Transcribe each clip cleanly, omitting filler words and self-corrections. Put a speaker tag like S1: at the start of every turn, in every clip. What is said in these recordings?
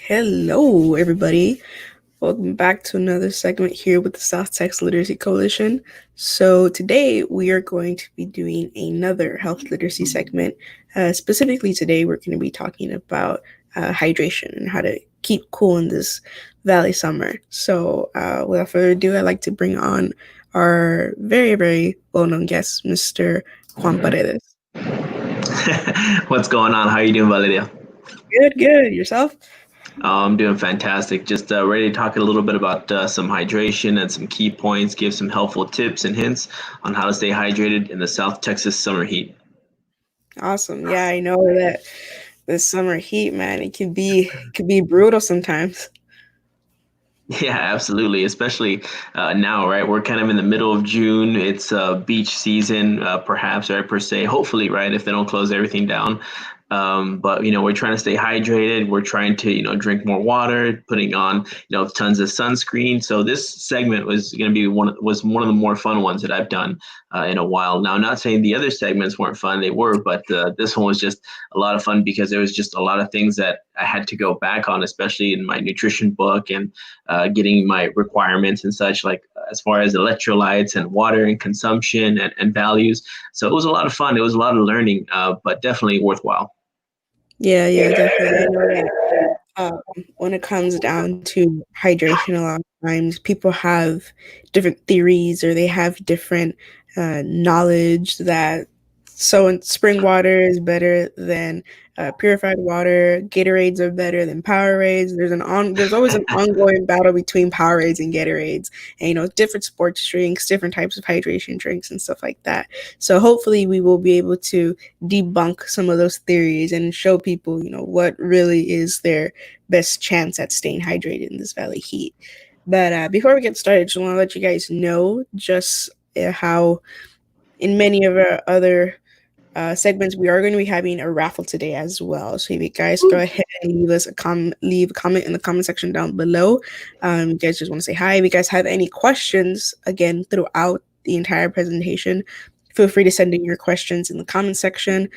S1: Hello, everybody. Welcome back to another segment here with the South Texas Literacy Coalition. So, today we are going to be doing another health literacy segment. Specifically, today we're going to be talking about hydration and how to keep cool in this valley summer. So, without further ado, I'd like to bring on our very, very well known guest, Mr. Juan Paredes.
S2: What's going on? How are you doing, Valeria?
S1: Good, good. Yourself?
S2: I'm doing fantastic. Just ready to talk a little bit about some hydration and some key points, give some helpful tips and hints on how to stay hydrated in the South Texas summer heat.
S1: Awesome. Yeah, I know that this summer heat, man, it can be brutal sometimes.
S2: Yeah, absolutely. Especially now, right? We're kind of in the middle of June. It's beach season, perhaps, right? Per se. Hopefully, right? If they don't close everything down. But we're trying to stay hydrated. We're trying to drink more water, putting on tons of sunscreen. So this segment was going to be one of the more fun ones that I've done in a while. Now, I'm not saying the other segments weren't fun. They were, but this one was just a lot of fun because there was just a lot of things that I had to go back on, especially in my nutrition book and getting my requirements and such, like as far as electrolytes and water and consumption and values. So it was a lot of fun. It was a lot of learning, but definitely worthwhile.
S1: Yeah, yeah, definitely. I know that when it comes down to hydration, a lot of times people have different theories or they have different knowledge that so in spring water is better than purified water. Gatorades are better than Powerades. There's always an ongoing battle between Powerades and Gatorades, and different sports drinks, different types of hydration drinks, and stuff like that. So hopefully we will be able to debunk some of those theories and show people, what really is their best chance at staying hydrated in this valley heat. But before we get started, just want to let you guys know just how in many of our other segments, we are going to be having a raffle today as well. So if you guys go ahead and leave a comment in the comment section down below. You guys just want to say hi. If you guys have any questions, again, throughout the entire presentation, feel free to send in your questions in the comment section.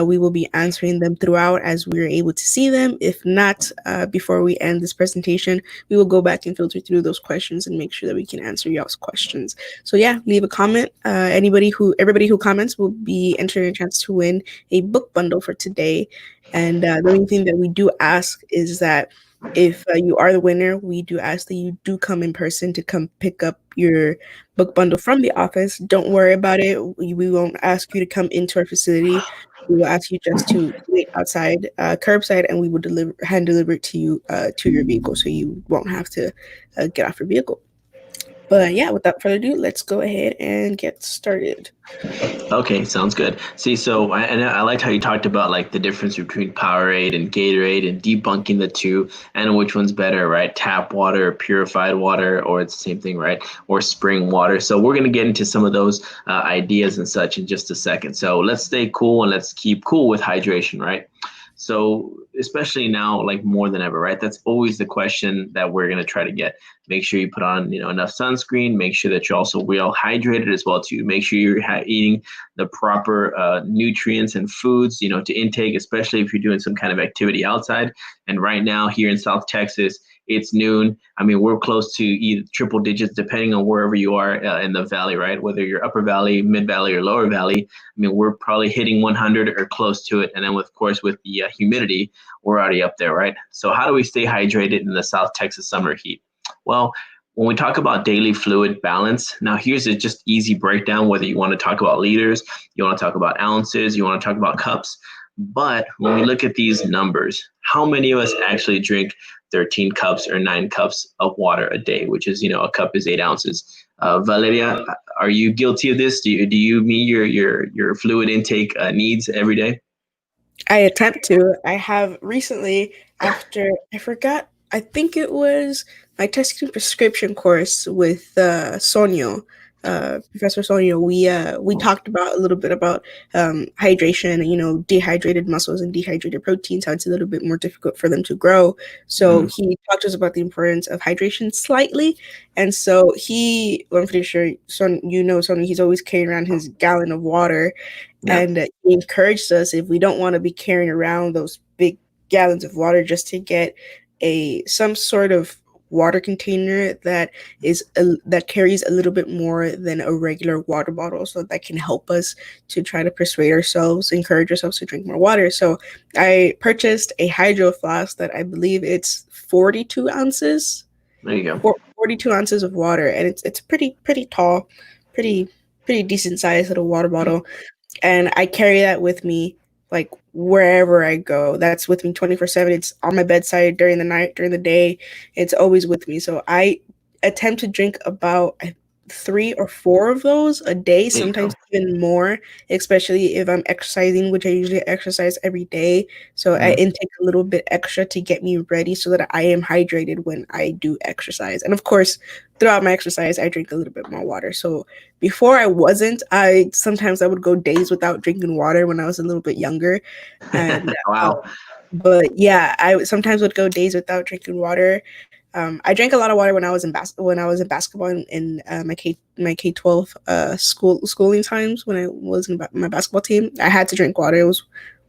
S1: We will be answering them throughout as we're able to see them. If not, before we end this presentation, we will go back and filter through those questions and make sure that we can answer y'all's questions. So yeah, leave a comment. Everybody who comments will be entering a chance to win a book bundle for today. And the only thing that we do ask is that if you are the winner, we do ask that you do come in person to come pick up your book bundle from the office. Don't worry about it. We won't ask you to come into our facility. We will ask you just to wait outside, curbside, and we will hand deliver it to you to your vehicle, so you won't have to get off your vehicle. But yeah, without further ado, let's go ahead and get started.
S2: Okay, sounds good. See, and I liked how you talked about like the difference between Powerade and Gatorade and debunking the two and which one's better, right? Tap water, purified water, or it's the same thing, right? Or spring water. So we're gonna get into some of those ideas and such in just a second. So let's stay cool and let's keep cool with hydration, right? So especially now, like more than ever, right? That's always the question that we're gonna try to get. Make sure you put on, enough sunscreen. Make sure that you're also well hydrated as well too. Make sure you're eating the proper nutrients and foods, to intake, especially if you're doing some kind of activity outside. And right now here in South Texas, it's noon. I mean, we're close to either triple digits, depending on wherever you are in the valley, right? Whether you're upper valley, mid valley, or lower valley. I mean, we're probably hitting 100 or close to it. And then, of course, with the humidity, we're already up there, right? So how do we stay hydrated in the South Texas summer heat? Well, when we talk about daily fluid balance, now here's a just easy breakdown, whether you want to talk about liters, you want to talk about ounces, you want to talk about cups. But when we look at these numbers, how many of us actually drink 13 cups or 9 cups of water a day, which is, a cup is 8 ounces? Valeria, are you guilty of this? Do you meet your fluid intake needs every day?
S1: I attempt to. I have recently, after I forgot, I think it was my testing prescription course with Sonio, Professor Sonio. We talked about a little bit about hydration, dehydrated muscles and dehydrated proteins, how it's a little bit more difficult for them to grow. So
S2: Mhm.
S1: he talked to us about the importance of hydration slightly. And so well, I'm pretty sure, Sonio, he's always carrying around his gallon of water,
S2: Yeah.
S1: and he encouraged us, if we don't want to be carrying around those big gallons of water just to get a some sort of water container that carries a little bit more than a regular water bottle, so that can help us to try to encourage ourselves to drink more water. So I purchased a hydro flask that I believe it's 42 ounces,
S2: There you go.
S1: 42 ounces of water, and it's pretty tall, pretty pretty decent size little water bottle, and I carry that with me like wherever I go. That's with me 24/7. It's on my bedside during the night, during the day. It's always with me. So I attempt to drink about 3 or 4 of those a day,
S2: There you
S1: sometimes
S2: go.
S1: even more, especially if I'm exercising, which I usually exercise every day. So I
S2: Mhm.
S1: intake a little bit extra to get me ready so that I am hydrated when I do exercise. And of course, throughout my exercise, I drink a little bit more water. So before I wasn't, I would go days without drinking water when I was a little bit younger. And
S2: Wow.
S1: but yeah, I sometimes would go days without drinking water. I drank a lot of water when I was in basketball in my K-12 schooling times when I was in my basketball team. I had to drink water. It was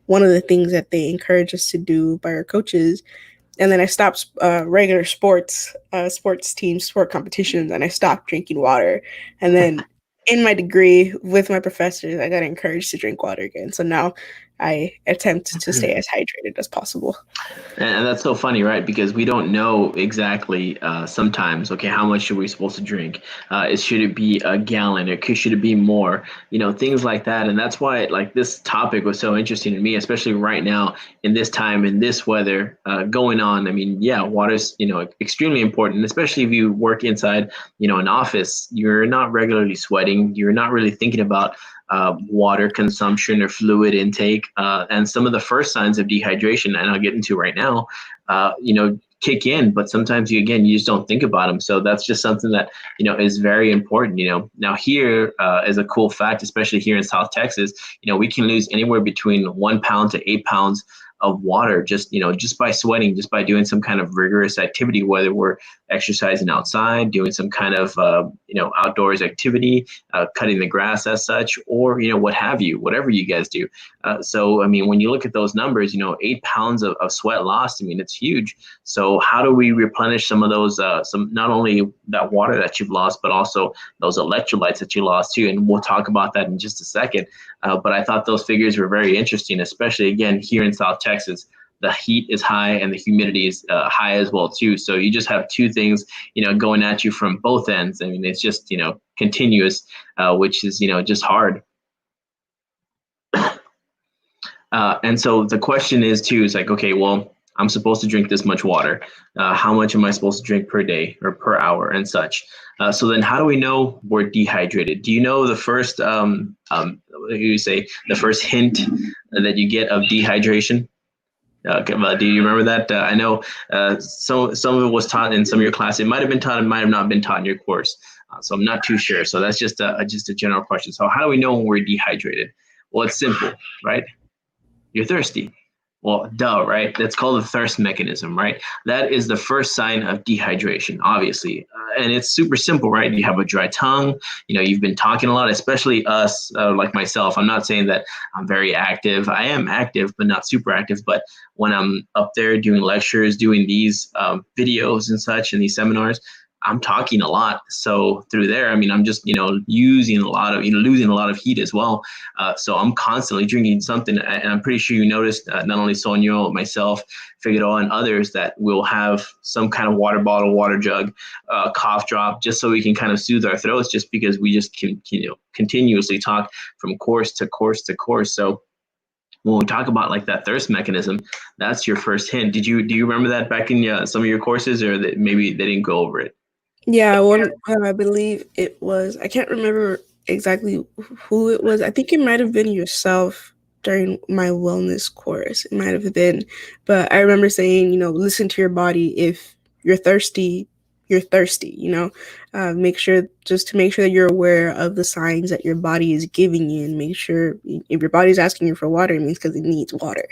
S1: one of the things that they encouraged us to do by our coaches. And then I stopped regular sports teams, sport competitions, and I stopped drinking water. And then in my degree with my professors, I got encouraged to drink water again. So now I attempt to stay as hydrated as possible.
S2: And that's so funny, right? Because we don't know exactly sometimes, okay, how much are we supposed to drink? Should it be a gallon or should it be more? Things like that. And that's why like this topic was so interesting to me, especially right now in this time, in this weather going on. I mean, yeah, water's, extremely important, especially if you work inside, an office. You're not regularly sweating. You're not really thinking about water consumption or fluid intake. And some of the first signs of dehydration, and I'll get into right now, kick in, but sometimes you just don't think about them. So that's just something that, is very important. Now here is a cool fact, especially here in South Texas, we can lose anywhere between 1 pound to 8 pounds of water just by sweating, just by doing some kind of rigorous activity, whether we're exercising outside, doing some kind of outdoors activity, cutting the grass as such, or what have you, whatever you guys do. So I mean, when you look at those numbers, 8 pounds of sweat lost, I mean, it's huge. So how do we replenish some of those, some not only that water that you've lost, but also those electrolytes that you lost too? And we'll talk about that in just a second. But I thought those figures were very interesting, especially again here in South Texas. The heat is high and the humidity is high as well too. So you just have two things, going at you from both ends. I mean, it's just continuous, which is just hard. And so the question is too, is like, okay, well, I'm supposed to drink this much water. How much am I supposed to drink per day or per hour and such? So then how do we know we're dehydrated? Do you know the first, you say the first hint that you get of dehydration? Do you remember that? I know some of it was taught in some of your class. It might have been taught, it might have not been taught in your course. So I'm not too sure. So that's just a general question. So how do we know when we're dehydrated? Well, it's simple, right? You're thirsty. Well, duh, right? That's called the thirst mechanism, right? That is the first sign of dehydration, obviously. And it's super simple, right? You have a dry tongue, you've been talking a lot, especially us, like myself. I'm not saying that I'm very active. I am active, but not super active. But when I'm up there doing lectures, doing these videos and such, and these seminars, I'm talking a lot. So through there, I mean, I'm just, using a lot of, losing a lot of heat as well. So I'm constantly drinking something. And I'm pretty sure you noticed not only Sonio, myself, Figueroa, and others that will have some kind of water bottle, water jug, cough drop, just so we can kind of soothe our throats, just because we just can, continuously talk from course to course to course. So when we talk about like that thirst mechanism, that's your first hint. Do you remember that back in some of your courses, or that maybe they didn't go over it?
S1: Yeah, I believe it was, I can't remember exactly who it was. I think it might have been yourself during my wellness course. It might have been, but I remember saying, listen to your body. If you're thirsty, you're thirsty, just to make sure that you're aware of the signs that your body is giving you, and make sure if your body's asking you for water, it means because it needs water.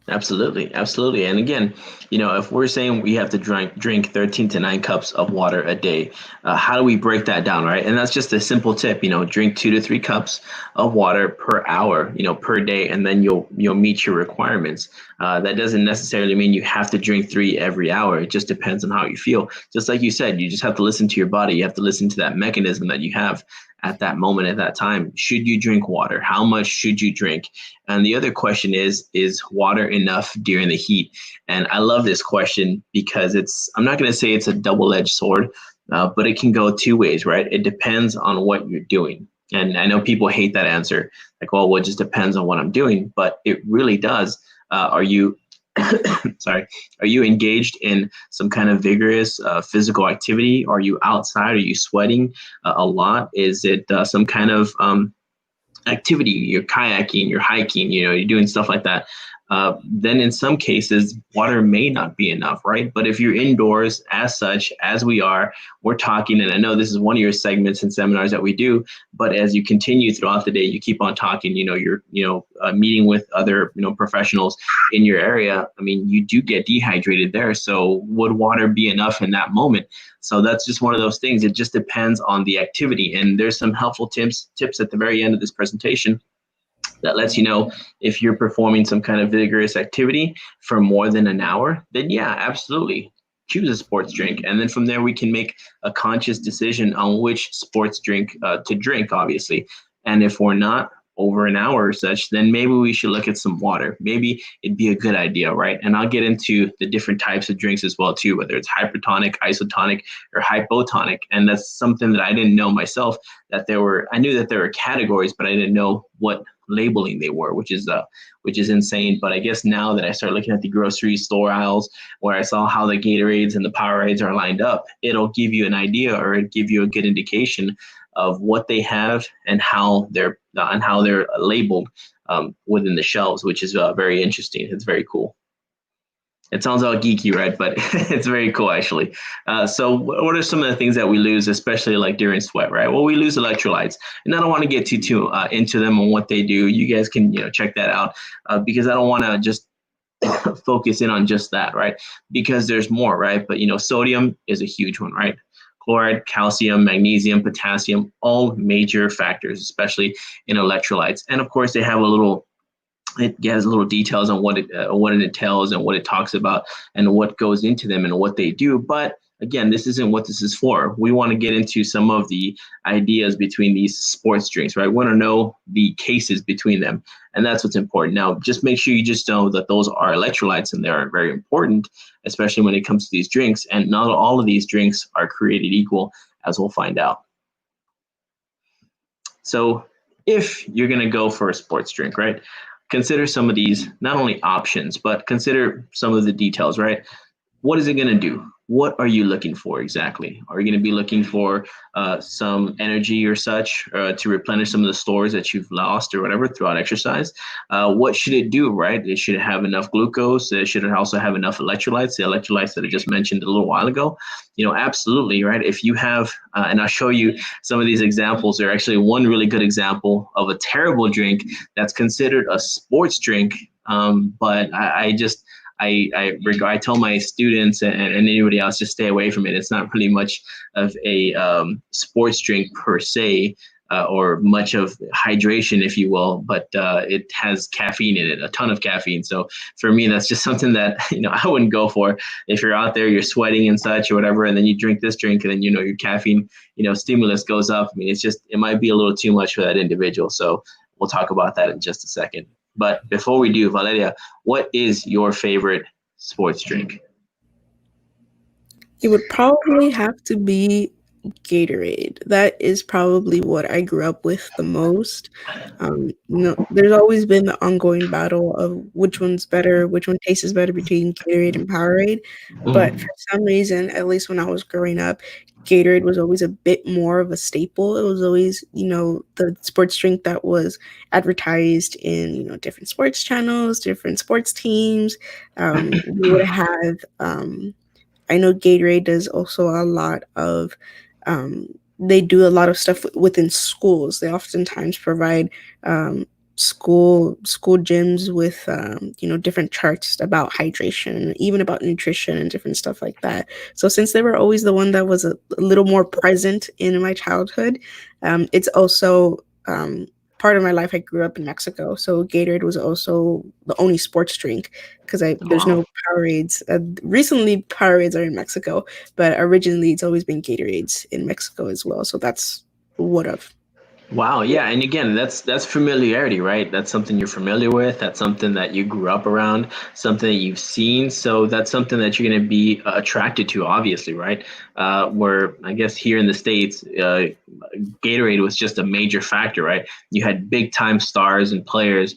S2: Absolutely, absolutely. And again, if we're saying we have to drink 13 to 9 cups of water a day, how do we break that down, right? And that's just a simple tip. Drink 2 to 3 cups of water per hour, per day, and then you'll meet your requirements. That doesn't necessarily mean you have to drink 3 every hour. It just depends on how you feel. Just like you said, you just have to listen to your body. You have to listen to that mechanism that you have at that moment, at that time. Should you drink water? How much should you drink? And the other question is water enough during the heat? And I love this question because I'm not going to say it's a double-edged sword, but it can go two ways, right? It depends on what you're doing. And I know people hate that answer, like, well, it just depends on what I'm doing, but it really does. Are you, sorry, are you engaged in some kind of vigorous physical activity? Are you outside? Are you sweating a lot? Is it some kind of activity, you're kayaking, you're hiking, you're doing stuff like that, then in some cases, water may not be enough, right? But if you're indoors as such, as we're talking, and I know this is one of your segments and seminars that we do, but as you continue throughout the day, you keep on talking, you're, meeting with other, professionals in your area. I mean, you do get dehydrated there. So would water be enough in that moment? So that's just one of those things. It just depends on the activity. And there's some helpful tips at the very end of this presentation that lets you know if you're performing some kind of vigorous activity for more than an hour, then yeah, absolutely choose a sports drink. And then from there, we can make a conscious decision on which sports drink to drink, obviously. And if we're not over an hour or such, then maybe we should look at some water. Maybe it'd be a good idea, right? And I'll get into the different types of drinks as well too, whether it's hypertonic, isotonic, or hypotonic. And that's something that I didn't know myself, I knew that there were categories, but I didn't know what labeling they were, which is insane. But I guess now that I start looking at the grocery store aisles where I saw how the Gatorades and the Powerades are lined up, it'll give you an idea, or it'll give you a good indication of what they have and how they're labeled within the shelves, which is very interesting. It's very cool. It sounds all geeky, right? But it's very cool, actually. So what are some of the things that we lose, especially like during sweat, right? Well, we lose electrolytes. And I don't want to get too into them and what they do. You guys can check that out because I don't want to just focus in on just that, right? Because there's more, right? But sodium is a huge one, right? Chloride, calcium, magnesium, potassium, all major factors, especially in electrolytes. And of course, they have it has little details on what it entails and what it talks about and what goes into them and what they do. But again, this isn't what this is for. We want to get into some of the ideas between these sports drinks, right? We want to know the cases between them. And that's what's important. Now, just make sure you just know that those are electrolytes and they're very important, especially when it comes to these drinks. And not all of these drinks are created equal, as we'll find out. So if you're going to go for a sports drink, right? Consider some of these, not only options, but consider some of the details, right? What is it going to do? What are you looking for exactly? Are you going to be looking for some energy or such to replenish some of the stores that you've lost or whatever throughout exercise? What should it do, right? It should have enough glucose. It should also have enough electrolytes, the electrolytes that I just mentioned a little while ago. Absolutely, right? If you have, and I'll show you some of these examples. There are actually one really good example of a terrible drink that's considered a sports drink, but I tell my students and anybody else just stay away from it. It's not really much of a sports drink per se, or much of hydration, if you will, but it has caffeine in it, a ton of caffeine. So for me, that's just something that I wouldn't go for. If you're out there, you're sweating and such or whatever, and then you drink this drink, and then your caffeine stimulus goes up. I mean, it might be a little too much for that individual. So we'll talk about that in just a second. But before we do, Valeria, what is your favorite sports drink?
S1: It would probably have to be Gatorade. That is probably what I grew up with the most. There's always been the ongoing battle of which one's better, which one tastes better between Gatorade and Powerade. But for some reason, at least when I was growing up, Gatorade was always a bit more of a staple. It was always, the sports drink that was advertised in, different sports channels, different sports teams. We would have, I know Gatorade does also a lot of, they do a lot of stuff within schools. They oftentimes provide school gyms with different charts about hydration, even about nutrition and different stuff like that. So since they were always the one that was a little more present in my childhood, it's also part of my life. I grew up in Mexico, so Gatorade was also the only sports drink because there's
S2: Wow.
S1: no Powerades. Recently, Powerades are in Mexico, but originally it's always been Gatorades in Mexico as well. So that's what of.
S2: Wow, yeah, and again, that's familiarity, right? That's something you're familiar with. That's something that you grew up around, something that you've seen. So that's something that you're going to be attracted to, obviously, right? Where I guess here in the States, Gatorade was just a major factor, right? You had big time stars and players,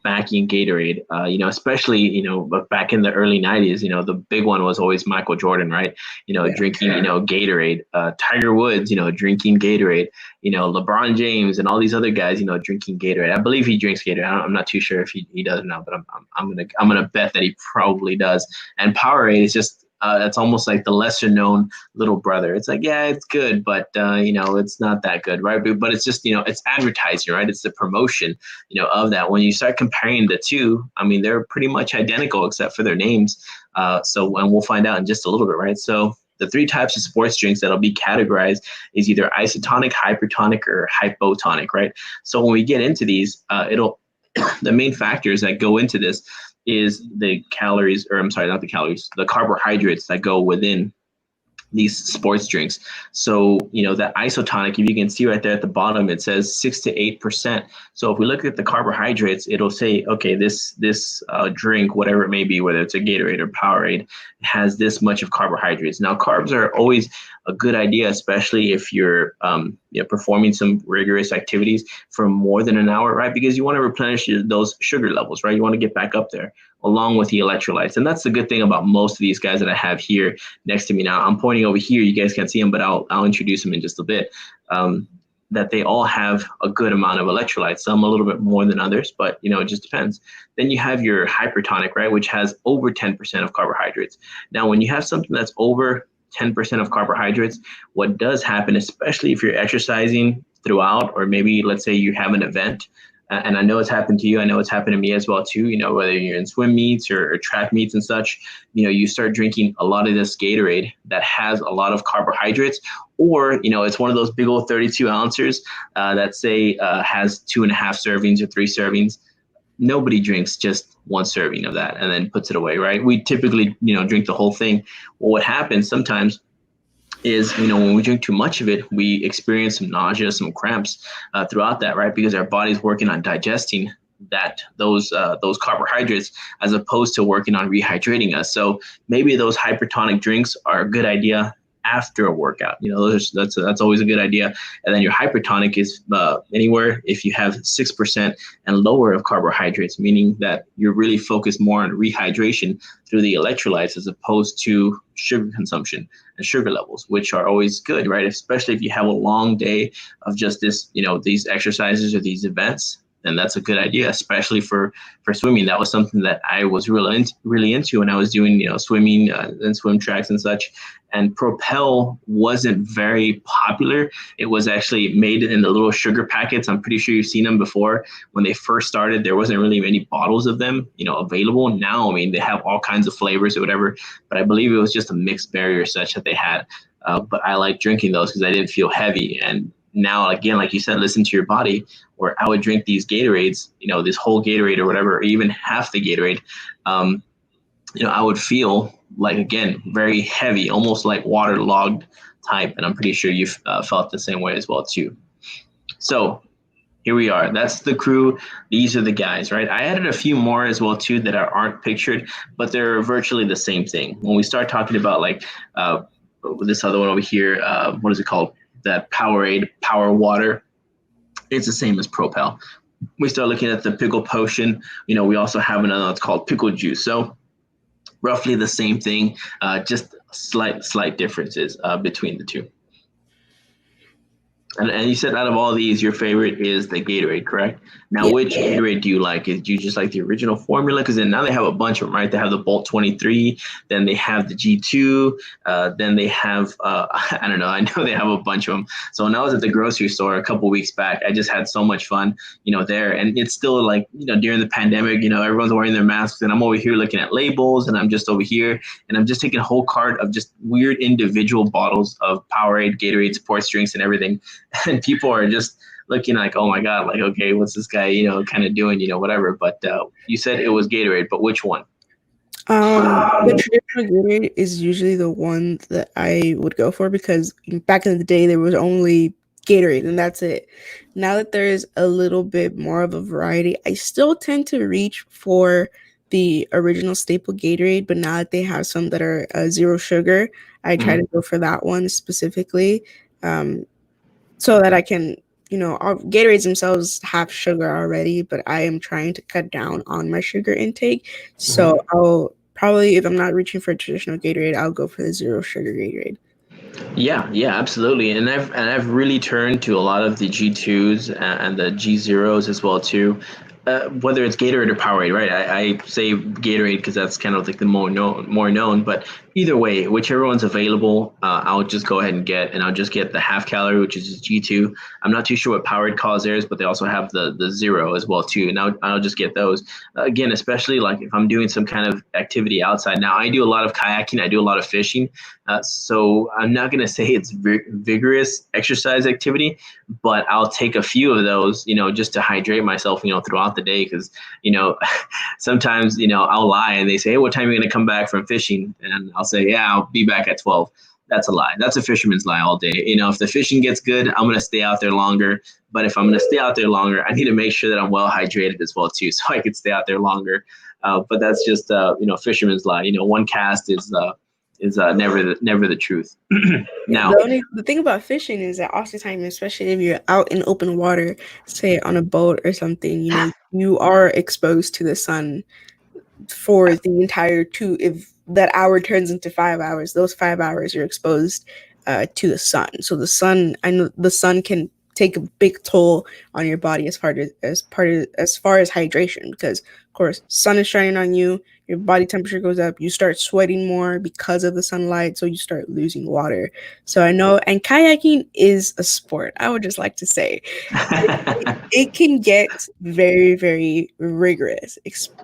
S2: backing Gatorade. Especially back in the early '90s. The big one was always Michael Jordan, right?
S1: Yeah.
S2: Drinking Gatorade. Tiger Woods, drinking Gatorade. LeBron James and all these other guys, drinking Gatorade. I believe he drinks Gatorade. I'm not too sure if he does now, but I'm gonna bet that he probably does. And Powerade is just it's almost like the lesser known little brother. It's like, yeah, it's good, but it's not that good, right? But it's just it's advertising, right? It's the promotion, of that. When you start comparing the two, I mean, they're pretty much identical except for their names. And we'll find out in just a little bit, right? So the three types of sports drinks that'll be categorized is either isotonic, hypertonic, or hypotonic, right? So when we get into these, the main factors that go into this is the calories, or I'm sorry, not the calories, the carbohydrates that go within these sports drinks. So, that isotonic, if you can see right there at the bottom, it says 6 to 8%. So if we look at the carbohydrates, it'll say, okay, this drink, whatever it may be, whether it's a Gatorade or Powerade, has this much of carbohydrates. Now, carbs are always a good idea, especially if you're performing some rigorous activities for more than an hour, right? Because you want to replenish those sugar levels, right? You want to get back up there along with the electrolytes. And that's the good thing about most of these guys that I have here next to me now. I'm pointing over here. You guys can't see them, but I'll introduce them in just a bit. That they all have a good amount of electrolytes, some a little bit more than others, but it just depends. Then you have your hypertonic, right, which has over 10% of carbohydrates. Now, when you have something that's over 10% of carbohydrates, what does happen, especially if you're exercising throughout, or maybe let's say you have an event, and I know it's happened to you. I know it's happened to me as well too. Whether you're in swim meets or track meets and such, you start drinking a lot of this Gatorade that has a lot of carbohydrates, or it's one of those big old 32 ounces that say has 2.5 servings or 3 servings. Nobody drinks just one serving of that and then puts it away, right? We typically drink the whole thing. Well, what happens sometimes is when we drink too much of it, we experience some nausea, some cramps throughout that, right? Because our body's working on digesting those carbohydrates as opposed to working on rehydrating us. So maybe those hypertonic drinks are a good idea after a workout. That's always a good idea. And then your hypertonic is anywhere if you have 6% and lower of carbohydrates, meaning that you're really focused more on rehydration through the electrolytes as opposed to sugar consumption and sugar levels, which are always good, right? Especially if you have a long day of just these exercises or these events, then that's a good idea, especially for swimming. That was something that I was really into when I was doing swimming and swim tracks and such. And Propel wasn't very popular. It was actually made in the little sugar packets. I'm pretty sure you've seen them before. When they first started, there wasn't really many bottles of them, available. Now, I mean, they have all kinds of flavors or whatever, but I believe it was just a mixed berry or such that they had. But I like drinking those because I didn't feel heavy. And now, again, like you said, listen to your body. Where I would drink these Gatorades, this whole Gatorade or whatever, or even half the Gatorade, I would feel like, again, very heavy, almost like waterlogged type. And I'm pretty sure you've felt the same way as well, too. So here we are. That's the crew. These are the guys, right? I added a few more as well, too, that aren't pictured, but they're virtually the same thing. When we start talking about like this other one over here, what is it called? That Powerade, Power Water. It's the same as Propel. We start looking at the pickle potion. We also have another that's called pickle juice. So roughly the same thing, just slight differences between the two. And you said out of all these, your favorite is the Gatorade, correct? Now,
S1: Yeah.
S2: which Gatorade do you like? Do you just like the original formula? Because then now they have a bunch of them, right? They have the Bolt 23, then they have the G2, then they have, I don't know, I know they have a bunch of them. So when I was at the grocery store a couple weeks back, I just had so much fun, there. And it's still like, during the pandemic, everyone's wearing their masks, and I'm over here looking at labels, and I'm just over here, and I'm just taking a whole cart of just weird individual bottles of Powerade, Gatorade, sports drinks, and everything. And people are just looking like, oh my God, like, okay, what's this guy, kind of doing, whatever. But you said it was Gatorade, but which one?
S1: The traditional Gatorade is usually the one that I would go for because back in the day there was only Gatorade and that's it. Now that there's a little bit more of a variety, I still tend to reach for the original staple Gatorade, but now that they have some that are zero sugar, I try to go for that one specifically, so that I can, Gatorades themselves have sugar already, but I am trying to cut down on my sugar intake. So I'll probably, if I'm not reaching for a traditional Gatorade, I'll go for the zero sugar Gatorade.
S2: Yeah, absolutely. And I've really turned to a lot of the G2s and the G0s as well too. Whether it's Gatorade or Powerade, right? I say Gatorade because that's kind of like the more known. But either way, whichever one's available, I'll just go ahead and I'll just get the half calorie, which is G2. I'm not too sure what Powerade calls theirs, but they also have the zero as well too. And I'll just get those. Again, especially like if I'm doing some kind of activity outside. Now I do a lot of kayaking, I do a lot of fishing, so I'm not gonna say it's vigorous exercise activity, but I'll take a few of those, just to hydrate myself, throughout the day. Because, sometimes, I'll lie and they say, hey, what time are you going to come back from fishing? And I'll say, yeah, I'll be back at 12. That's a lie. That's a fisherman's lie all day. If the fishing gets good, I'm going to stay out there longer. But if I'm going to stay out there longer, I need to make sure that I'm well hydrated as well, too, so I can stay out there longer. But that's just, fisherman's lie. One cast is never the truth. Now,
S1: the thing about fishing is that oftentimes, especially if you're out in open water, say on a boat or something, you are exposed to the sun for the entire if that hour turns into 5 hours, those 5 hours you're exposed to the sun. So the sun, I know the sun can take a big toll on your body as far as hydration, because of course sun is shining on you, your body temperature goes up, you start sweating more because of the sunlight, so you start losing water. So I know, and kayaking is a sport, I would just like to say it can get very, very rigorous,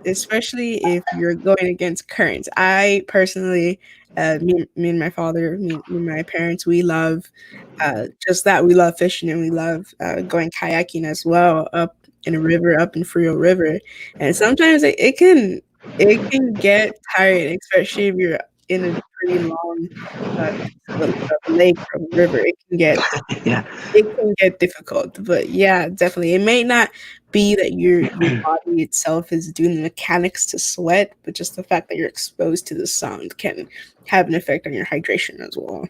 S1: especially if you're going against currents. I personally, me and my father, me and my parents, we love just that. We love fishing and we love going kayaking as well up in a river, up in Frio River. And sometimes it can get tiring, especially if you're in a pretty long piece of a lake or a river.
S2: yeah.
S1: It can get difficult, but yeah, definitely. It may not be that your body itself is doing the mechanics to sweat, but just the fact that you're exposed to the sun can have an effect on your hydration as well.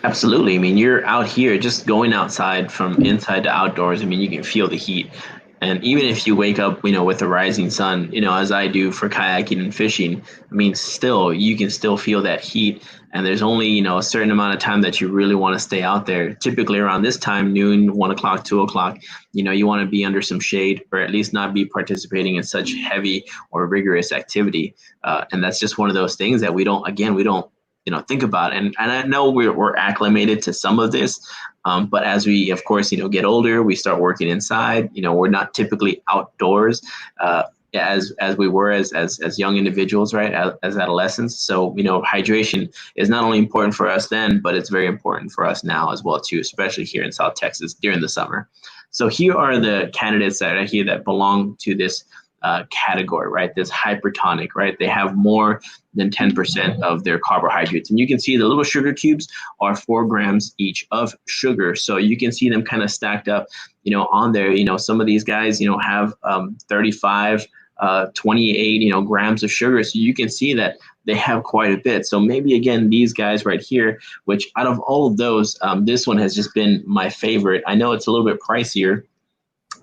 S2: Absolutely. I mean, you're out here just going outside from inside to outdoors. I mean, you can feel the heat. And even if you wake up, with the rising sun, as I do for kayaking and fishing, I mean, still, you can still feel that heat. And there's only, a certain amount of time that you really want to stay out there. Typically around this time, noon, 1 o'clock, 2 o'clock, you want to be under some shade, or at least not be participating in such heavy or rigorous activity. And that's just one of those things that we don't think about. And I know we're acclimated to some of this, but as we, of course, get older, we start working inside. We're not typically outdoors as we were as young individuals, right? As adolescents. So, hydration is not only important for us then, but it's very important for us now as well too, especially here in South Texas during the summer. So here are the candidates that are here that belong to this category, right? This hypertonic, right? They have more than 10% of their carbohydrates. And you can see the little sugar cubes are 4 grams each of sugar. So you can see them kind of stacked up, on there. Some of these guys, have 35, 28, grams of sugar. So you can see that they have quite a bit. So maybe, again, these guys right here, which out of all of those, this one has just been my favorite. I know it's a little bit pricier,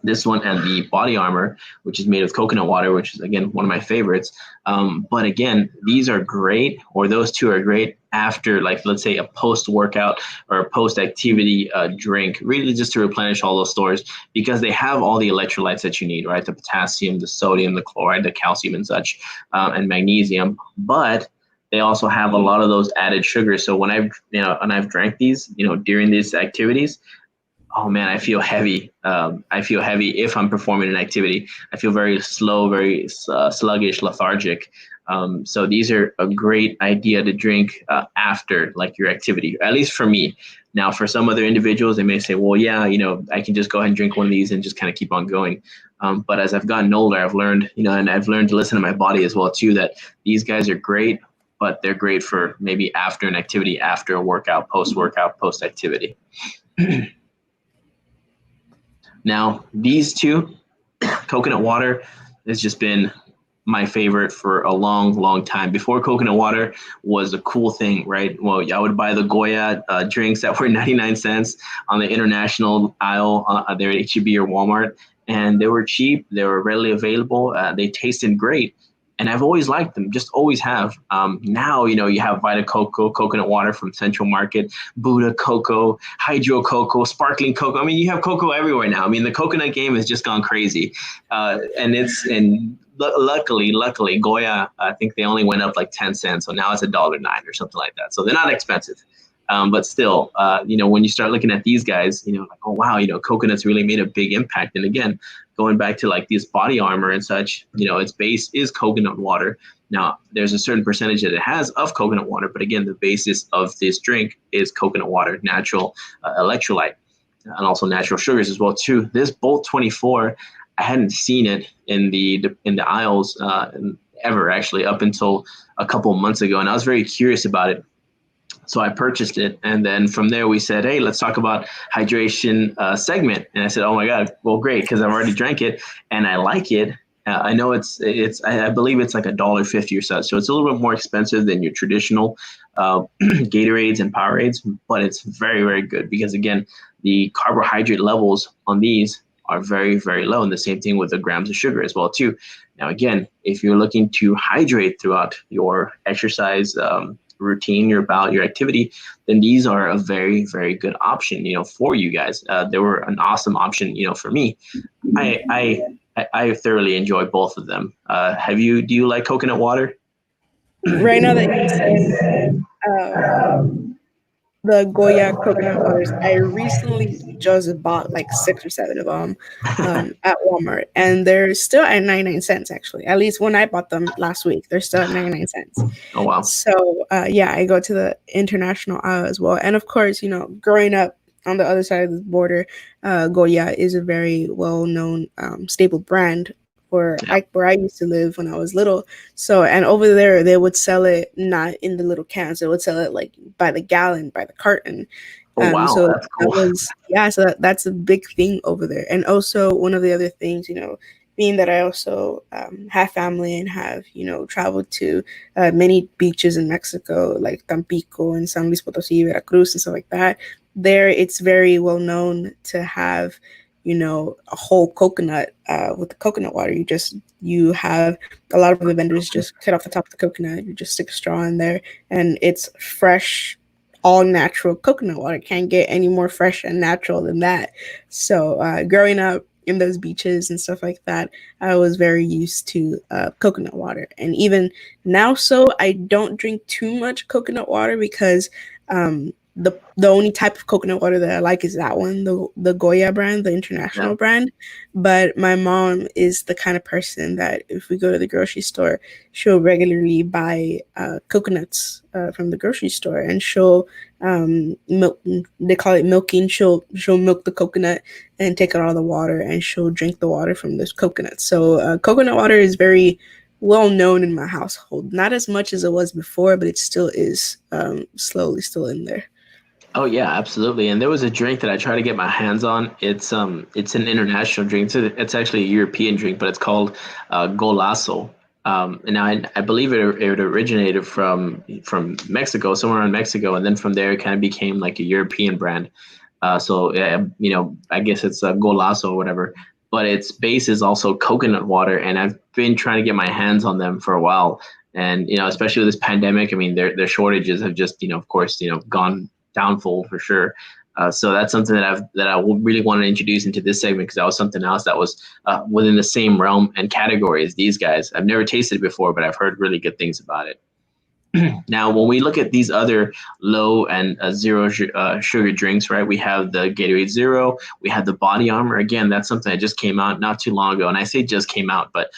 S2: This one and the Body Armor, which is made of coconut water, which is again one of my favorites. But again, these are great, or those two are great after, like, let's say a post-workout or a post-activity drink, really just to replenish all those stores, because they have all the electrolytes that you need, right? The potassium, the sodium, the chloride, the calcium, and such, and magnesium. But they also have a lot of those added sugars. So when I've drank these, during these activities, oh man, I feel heavy. I feel heavy if I'm performing an activity. I feel very slow, very sluggish, lethargic. So these are a great idea to drink after like your activity, at least for me. Now, for some other individuals, they may say, well, yeah, I can just go ahead and drink one of these and just kind of keep on going. But as I've gotten older, I've learned, and I've learned to listen to my body as well too, that these guys are great, but they're great for maybe after an activity, after a workout, post-activity. Now, these two, coconut water has just been my favorite for a long, long time. Before coconut water was a cool thing, right? Well, I would buy the Goya drinks that were 99 cents on the international aisle there at H-E-B or Walmart. And they were cheap. They were readily available. They tasted great. And I've always liked them, just always have. Now, you have Vita Coco, coconut water from Central Market, Buddha Coco, Hydro Coco, Sparkling Coco. I mean, you have cocoa everywhere now. I mean, the coconut game has just gone crazy. Luckily, Goya, I think they only went up like 10 cents. So now it's $1.09 or something like that. So they're not expensive. But still, when you start looking at these guys, like, oh, wow, coconuts really made a big impact. And again, going back to like this Body Armor and such, its base is coconut water. Now, there's a certain percentage that it has of coconut water, but again, the basis of this drink is coconut water, natural electrolyte, and also natural sugars as well too. This Bolt 24, I hadn't seen it in the aisles ever, actually, up until a couple of months ago, and I was very curious about it. So I purchased it, and then from there we said, hey, let's talk about hydration segment. And I said, oh my God, well, great, because I've already drank it and I like it. I know I believe it's like $1.50 or so. So it's a little bit more expensive than your traditional Gatorades and Powerades, but it's very, very good because again, the carbohydrate levels on these are very, very low. And the same thing with the grams of sugar as well too. Now, again, if you're looking to hydrate throughout your exercise routine, your activity, then these are a very, very good option, for you guys. They were an awesome option, for me. I thoroughly enjoy both of them. Do you like coconut water?
S1: Right now that you said the Goya coconut waters, I recently just bought like 6 or 7 of them at Walmart, and they're still at 99 cents actually. At least when I bought them last week, they're still at 99 cents.
S2: Oh wow.
S1: So yeah, I go to the international aisle as well. And of course, growing up on the other side of the border, Goya is a very well-known staple brand where I used to live when I was little. So, and over there, they would sell it not in the little cans. They would sell it like by the gallon, by the carton.
S2: Oh, wow,
S1: so
S2: that's cool.
S1: So that's a big thing over there. And also one of the other things, being that I also have family and have, traveled to many beaches in Mexico, like Tampico and San Luis Potosí, Veracruz, and stuff like that. There, it's very well known to have, a whole coconut with the coconut water. You have a lot of the vendors just cut off the top of the coconut. You just stick a straw in there, and it's fresh, all natural coconut water. Can't get any more fresh and natural than that. So growing up in those beaches and stuff like that, I was very used to coconut water. And even now, so I don't drink too much coconut water because the only type of coconut water that I like is that one, the Goya brand, the international brand. But my mom is the kind of person that if we go to the grocery store, she'll regularly buy coconuts from the grocery store, and she'll milk. They call it milking. She'll milk the coconut and take out all the water, and she'll drink the water from those coconuts. So coconut water is very well known in my household. Not as much as it was before, but it still is slowly still in there.
S2: Oh yeah, absolutely. And there was a drink that I tried to get my hands on. It's an international drink. It's actually a European drink, but it's called Golazo. And I believe it originated from Mexico, somewhere in Mexico, and then from there it kind of became like a European brand. So I guess it's a Golazo or whatever. but its base is also coconut water, and I've been trying to get my hands on them for a while. And especially with this pandemic, I mean, their shortages have just, of course, gone downfall for sure. So that's something that I really want to introduce into this segment, because that was something else that was within the same realm and category as these guys. I've never tasted it before, but I've heard really good things about it. Now, when we look at these other low and zero sugar drinks, right, we have the Gatorade Zero, we have the Body Armor. Again, that's something that just came out not too long ago. And I say just came out, but,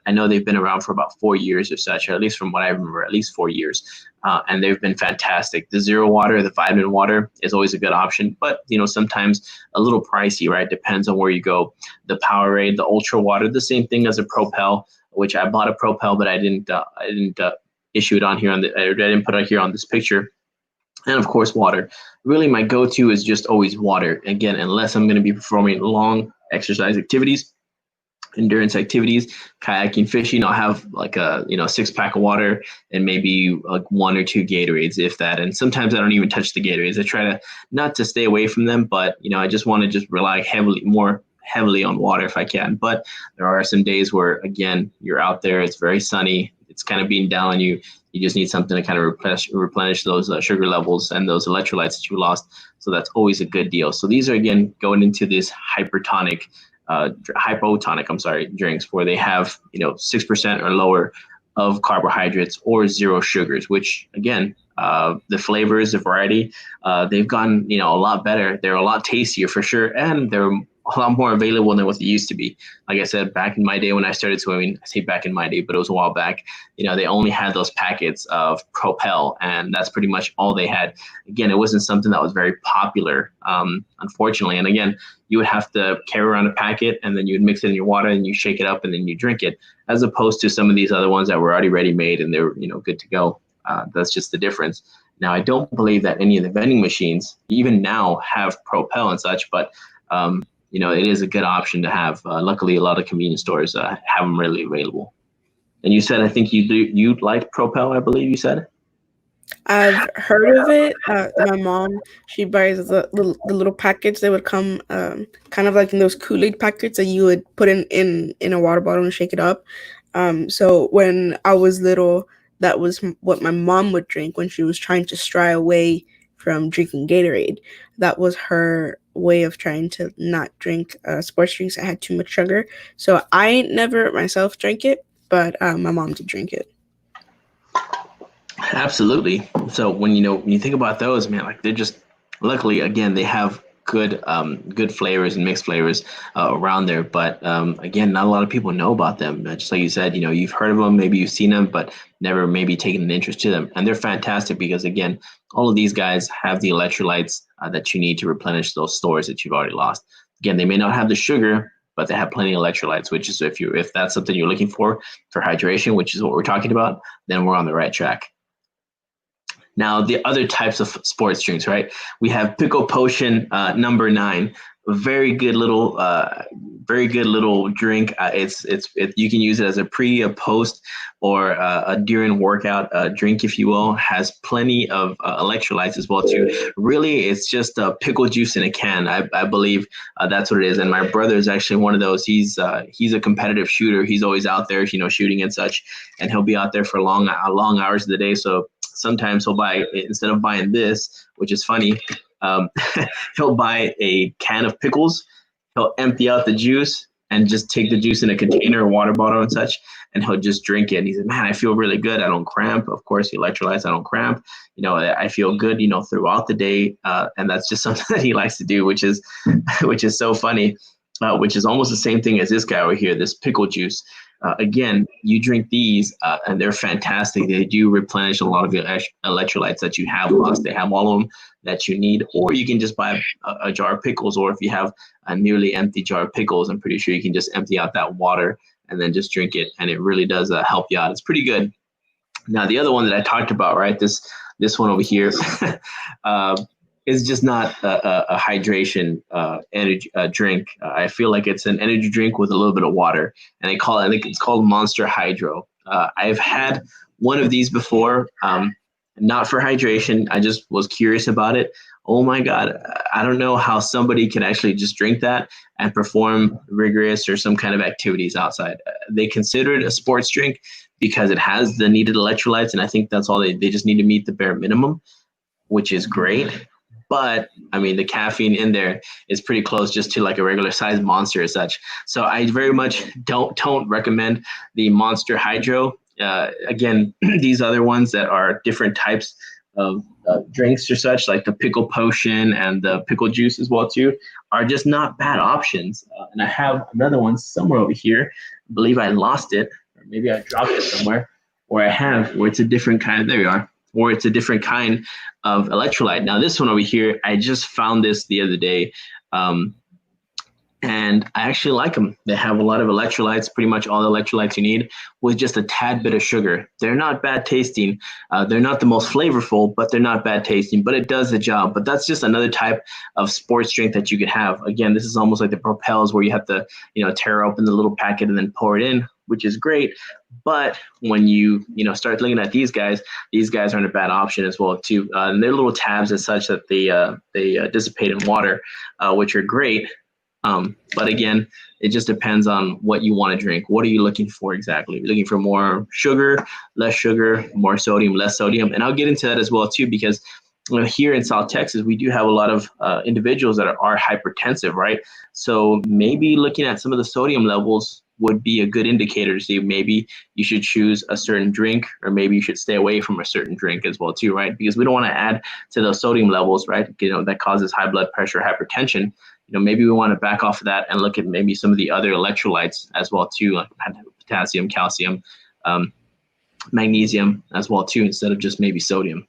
S2: I know they've been around for about 4 years or such, or at least from what I remember, at least 4 years. And they've been fantastic. The Zero Water, the vitamin water is always a good option, but, sometimes a little pricey, right? Depends on where you go. The Powerade, the Ultra Water, the same thing as a Propel, which I bought a Propel, but I didn't issue it on here I didn't put it here on this picture. And of course, water. Really, my go-to is just always water. Again, unless I'm going to be performing long exercise activities, endurance activities, kayaking, fishing, I'll have like a 6-pack of water and maybe like 1 or 2 Gatorades, if that. And sometimes I don't even touch the Gatorades. I try to not to stay away from them, but I just want to just rely more heavily on water if I can. But there are some days where, again, you're out there, it's very sunny, it's kind of being down on you. You just need something to kind of replenish those sugar levels and those electrolytes that you lost. So that's always a good deal. So these are, again, going into this hypotonic drinks where they have 6% or lower of carbohydrates or 0 sugars, which, again, the flavors, the variety, they've gotten a lot better. They're a lot tastier for sure, and they're a lot more available than what they used to be. Like I said, back in my day when I started swimming, I say back in my day, but it was a while back, they only had those packets of Propel, and that's pretty much all they had. Again, it wasn't something that was very popular, unfortunately. And again, you would have to carry around a packet, and then you would mix it in your water, and you shake it up, and then you drink it, as opposed to some of these other ones that were already ready-made, and they're good to go. That's just the difference. Now, I don't believe that any of the vending machines, even now, have Propel and such, but it is a good option to have. Luckily, a lot of convenience stores have them readily available. And you said, I think you like Propel, I believe you said?
S1: I've heard of it. My mom, she buys the little packets that would come kind of like in those Kool-Aid packets that you would put in a water bottle and shake it up. So when I was little, that was what my mom would drink when she was trying to stray away from drinking Gatorade. That was her way of trying to not drink sports drinks that had too much sugar. So I never myself drank it, but my mom did drink it.
S2: Absolutely. So when you think about those, man, like they're just, luckily, again, they have good flavors and mixed flavors around there. But again, not a lot of people know about them. Just like you said, you've heard of them, maybe you've seen them, but never maybe taken an interest to them. And they're fantastic because, again, all of these guys have the electrolytes that you need to replenish those stores that you've already lost. Again, they may not have the sugar, but they have plenty of electrolytes, which is if that's something you're looking for hydration, which is what we're talking about, then we're on the right track. Now, the other types of sports drinks, right? We have Pickle Potion number 9, a very good little drink. You can use it as a pre, a post, or a during workout drink, if you will. Has plenty of electrolytes as well too. Really, it's just pickle juice in a can. I believe that's what it is. And my brother is actually one of those. He's a competitive shooter. He's always out there, shooting and such, and he'll be out there for long hours of the day. So sometimes he'll buy, instead of buying this, which is funny, he'll buy a can of pickles. He'll empty out the juice and just take the juice in a container or water bottle and such, and he'll just drink it. And he said, man, I feel really good. I don't cramp. Of course, the electrolytes, I don't cramp. I feel good, throughout the day. And that's just something that he likes to do, which is so funny, which is almost the same thing as this guy over here, this pickle juice. Again, you drink these and they're fantastic. They do replenish a lot of your electrolytes that you have lost. They have all of them that you need, or you can just buy a jar of pickles, or if you have a nearly empty jar of pickles, I'm pretty sure you can just empty out that water and then just drink it, and it really does help you out. It's pretty good. Now, the other one that I talked about, right, this one over here, is just not a hydration energy drink. I feel like it's an energy drink with a little bit of water, and I think it's called Monster Hydro. I've had one of these before, not for hydration. I just was curious about it. oh my God, I don't know how somebody can actually just drink that and perform rigorous or some kind of activities outside. They consider it a sports drink because it has the needed electrolytes, and I think that's all they just need to meet the bare minimum, which is great. But I mean, the caffeine in there is pretty close just to like a regular sized Monster as such. So I very much don't recommend the Monster Hydro. Again, these other ones that are different types of drinks or such, like the pickle potion and the pickle juice as well too, are just not bad options. And I have another one somewhere over here. I believe I lost it, or maybe I dropped it somewhere, or I have, where it's a different kind. There we are. Or it's a different kind of electrolyte. Now, this one over here, I just found this the other day, and I actually like them. They have a lot of electrolytes, pretty much all the electrolytes you need, with just a tad bit of sugar. They're not bad tasting. They're not the most flavorful, but they're not bad tasting, but it does the job. But that's just another type of sports drink that you could have. Again, this is almost like the Propels, where you have to, tear open the little packet and then pour it in, which is great. But when you start looking at these guys aren't a bad option as well too. And they're little tabs as such that they dissipate in water, which are great. But again, it just depends on what you want to drink. What are you looking for exactly? You're looking for more sugar, more sodium, less sodium. And I'll get into that as well too, because here in South Texas, we do have a lot of individuals that are hypertensive, right? So maybe looking at some of the sodium levels would be a good indicator to see maybe you should choose a certain drink, or maybe you should stay away from a certain drink as well too, right? Because we don't want to add to those sodium levels, right? That causes high blood pressure, hypertension. Maybe we want to back off of that and look at maybe some of the other electrolytes as well too, like potassium, calcium, magnesium as well too, instead of just maybe sodium.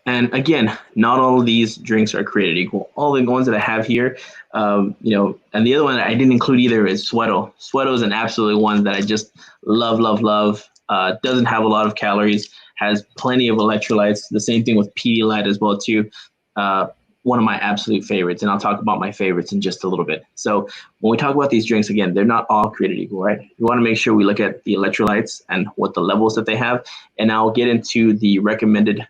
S2: And again, not all of these drinks are created equal. All the ones that I have here, and the other one that I didn't include either is Sweato. Sweato is an absolutely one that I just love. Doesn't have a lot of calories, has plenty of electrolytes. The same thing with Pedialyte as well too. One of my absolute favorites, and I'll talk about my favorites in just a little bit. So when we talk about these drinks, again, they're not all created equal, right? We want to make sure we look at the electrolytes and what the levels that they have, and I'll get into the recommended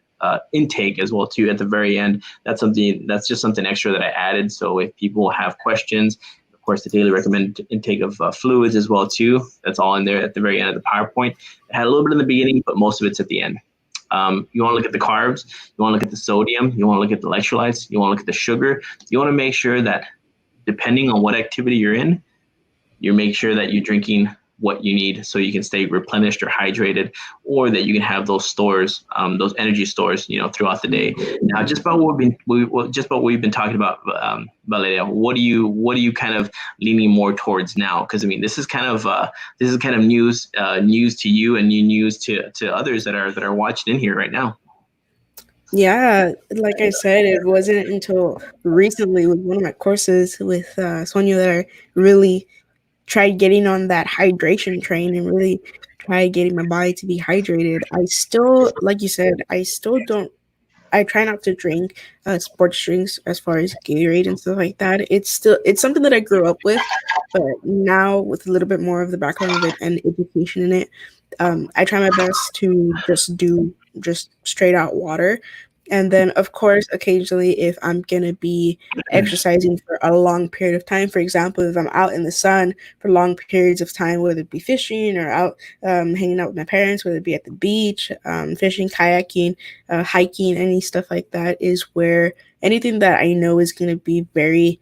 S2: intake as well too at the very end. That's just something extra that I added. So if people have questions, of course, the daily recommended intake of fluids as well too. That's all in there at the very end of the PowerPoint. It had a little bit in the beginning, but most of it's at the end. You want to look at the carbs, you want to look at the sodium, you want to look at the electrolytes, you want to look at the sugar. You want to make sure that depending on what activity you're in, you make sure that you're drinking what you need so you can stay replenished or hydrated, or that you can have those stores, those energy stores, throughout the day. Now, just about what we've been talking about, Valeria, what are you kind of leaning more towards now? Because I mean, this is kind of news to you and new news to others that are watching in here right now.
S1: Yeah, like I said, it wasn't until recently with one of my courses with Sonia that I really tried getting on that hydration train and really tried getting my body to be hydrated. I still, like you said, I try not to drink sports drinks as far as Gatorade and stuff like that. It's something that I grew up with, but now with a little bit more of the background of it and education in it, I try my best to just do straight out water. And then, of course, occasionally, if I'm going to be exercising for a long period of time, for example, if I'm out in the sun for long periods of time, whether it be fishing or out hanging out with my parents, whether it be at the beach, fishing, kayaking, hiking, any stuff like that, is where anything that I know is going to be very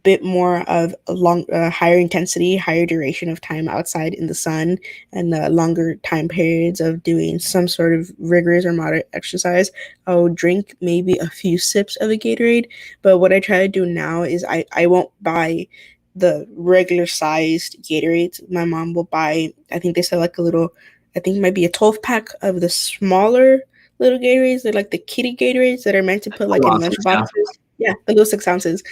S1: bit more of a higher intensity, higher duration of time outside in the sun, and longer time periods of doing some sort of rigorous or moderate exercise, I'll drink maybe a few sips of a Gatorade. But what I try to do now is I won't buy the regular sized Gatorades. My mom will buy, I think they sell like I think it might be a 12 pack of the smaller little Gatorades. They're like the kitty Gatorades that are meant to put like in lunch boxes. Yeah, the little 6 ounces.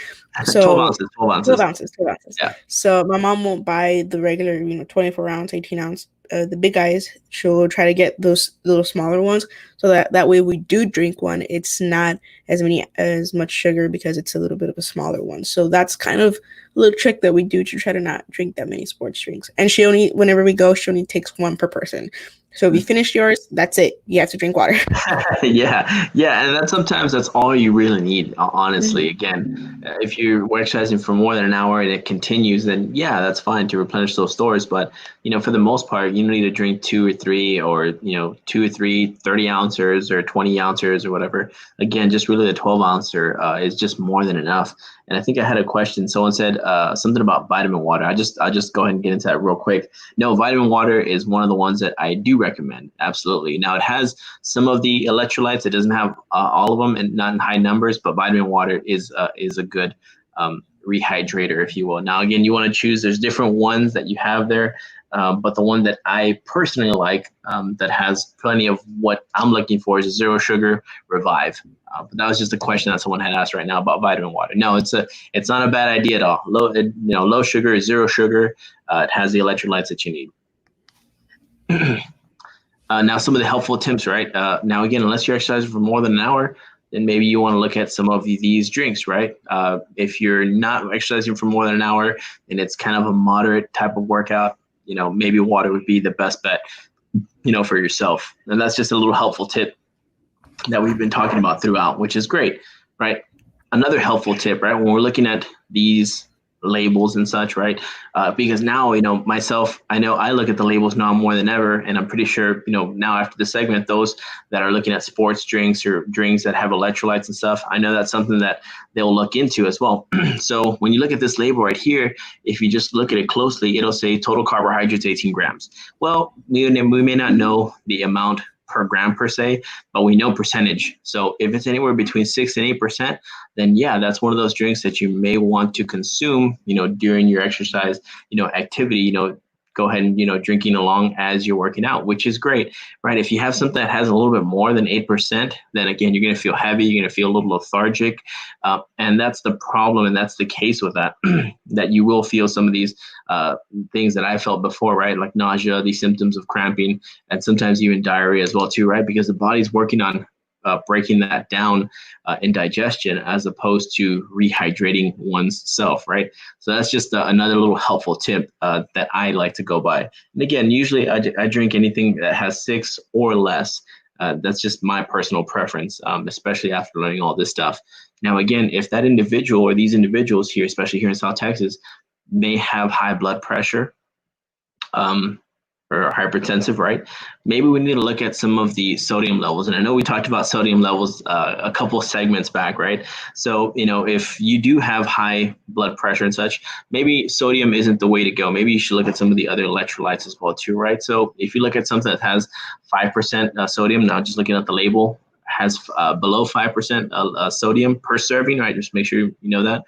S1: So 12 ounces.
S2: Yeah.
S1: So my mom won't buy the regular, 24 ounce, 18 ounce, the big guys. She'll try to get those little smaller ones, so that way we do drink one, it's not as much sugar because it's a little bit of a smaller one. So that's kind of a little trick that we do to try to not drink that many sports drinks. And whenever we go, she only takes one per person. So if you finish yours, that's it. You have to drink water.
S2: Yeah, and sometimes that's all you really need, honestly.
S1: Mhm.
S2: Again, if you're exercising for more than an hour and it continues, then yeah, that's fine to replenish those stores. But for the most part, you don't need to drink two or three, or 2 or 3 30 ounces or 20 ounces or whatever. Again, just really the 12 ouncer is just more than enough. And I think I had a question. Someone said something about vitamin water. I'll just go ahead and get into that real quick. No, vitamin water is one of the ones that I do recommend. Absolutely. Now it has some of the electrolytes. It doesn't have all of them, and not in high numbers. But vitamin water is a good rehydrator, if you will. Now again, you want to choose. There's different ones that you have there. But the one that I personally like, that has plenty of what I'm looking for, is a zero sugar Revive. But that was just a question that someone had asked right now about vitamin water. No, it's not a bad idea at all. Low sugar, zero sugar. It has the electrolytes that you need. Now, some of the helpful tips, right? Now, again, unless you're exercising for more than an hour, then maybe you want to look at some of these drinks, right? If you're not exercising for more than an hour and it's kind of a moderate type of workout, maybe water would be the best bet, for yourself. And that's just a little helpful tip that we've been talking about throughout, which is great, right? Another helpful tip, right? When we're looking at these labels and such, right? Because now, myself, I know I look at the labels now more than ever, and I'm pretty sure, now after the segment, those that are looking at sports drinks or drinks that have electrolytes and stuff, I know that's something that they'll look into as well. So when you look at this label right here, if you just look at it closely, it'll say total carbohydrates 18 grams. Well, we may not know the amount per gram per se, but we know percentage. So if it's anywhere between 6 and 8%, then yeah, that's one of those drinks that you may want to consume, during your exercise, activity, go ahead and, drinking along as you're working out, which is great, right? If you have something that has a little bit more than 8%, then again, you're going to feel heavy, you're going to feel a little lethargic. And that's the problem. And that's the case with that, that you will feel some of these things that I felt before, right? Like nausea, these symptoms of cramping, and sometimes even diarrhea as well too, right? Because the body's working on breaking that down in digestion, as opposed to rehydrating one's self, right? So that's just another little helpful tip that I like to go by. And again, usually I drink anything that has 6 or less. That's just my personal preference, especially after learning all this stuff. Now, again, if that individual or these individuals here, especially here in South Texas, may have high blood pressure, or hypertensive, right? Maybe we need to look at some of the sodium levels. And I know we talked about sodium levels a couple segments back, right? So, if you do have high blood pressure and such, maybe sodium isn't the way to go. Maybe you should look at some of the other electrolytes as well too, right? So if you look at something that has 5% sodium, now just looking at the label, has below 5% sodium per serving, right? Just make sure you know that.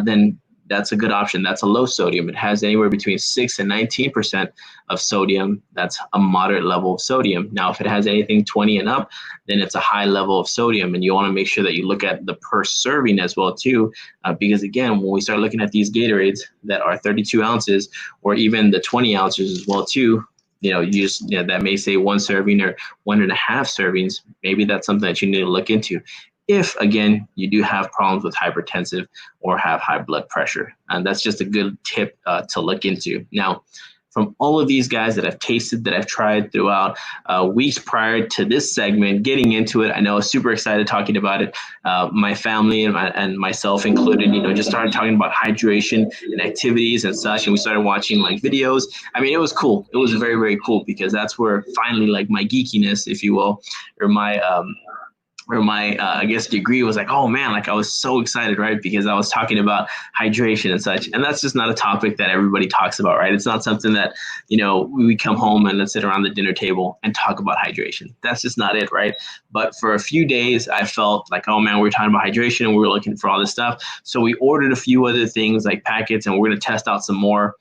S2: Then that's a good option. That's a low sodium. It has anywhere between 6 and 19% of sodium. That's a moderate level of sodium. Now, if it has anything 20 and up, then it's a high level of sodium. And you want to make sure that you look at the per serving as well too, because again, when we start looking at these Gatorades that are 32 ounces, or even the 20 ounces as well too, that may say 1 serving or 1.5 servings. Maybe that's something that you need to look into, if again you do have problems with hypertensive or have high blood pressure. And that's just a good tip to look into. Now, from all of these guys that I've tasted, that I've tried throughout weeks prior to this segment, getting into it, I know I was super excited talking about it. My family and myself included, just started talking about hydration and activities and such. And we started watching like videos. I mean, it was cool. It was very, very cool, because that's where finally like my geekiness, if you will, or my I guess degree was like, oh man, like I was so excited, right? Because I was talking about hydration and such. And that's just not a topic that everybody talks about, right? It's not something that, we come home and let's sit around the dinner table and talk about hydration. That's just not it, right? But for a few days, I felt like, oh man, we're talking about hydration and we were looking for all this stuff. So we ordered a few other things like packets, and we're going to test out some more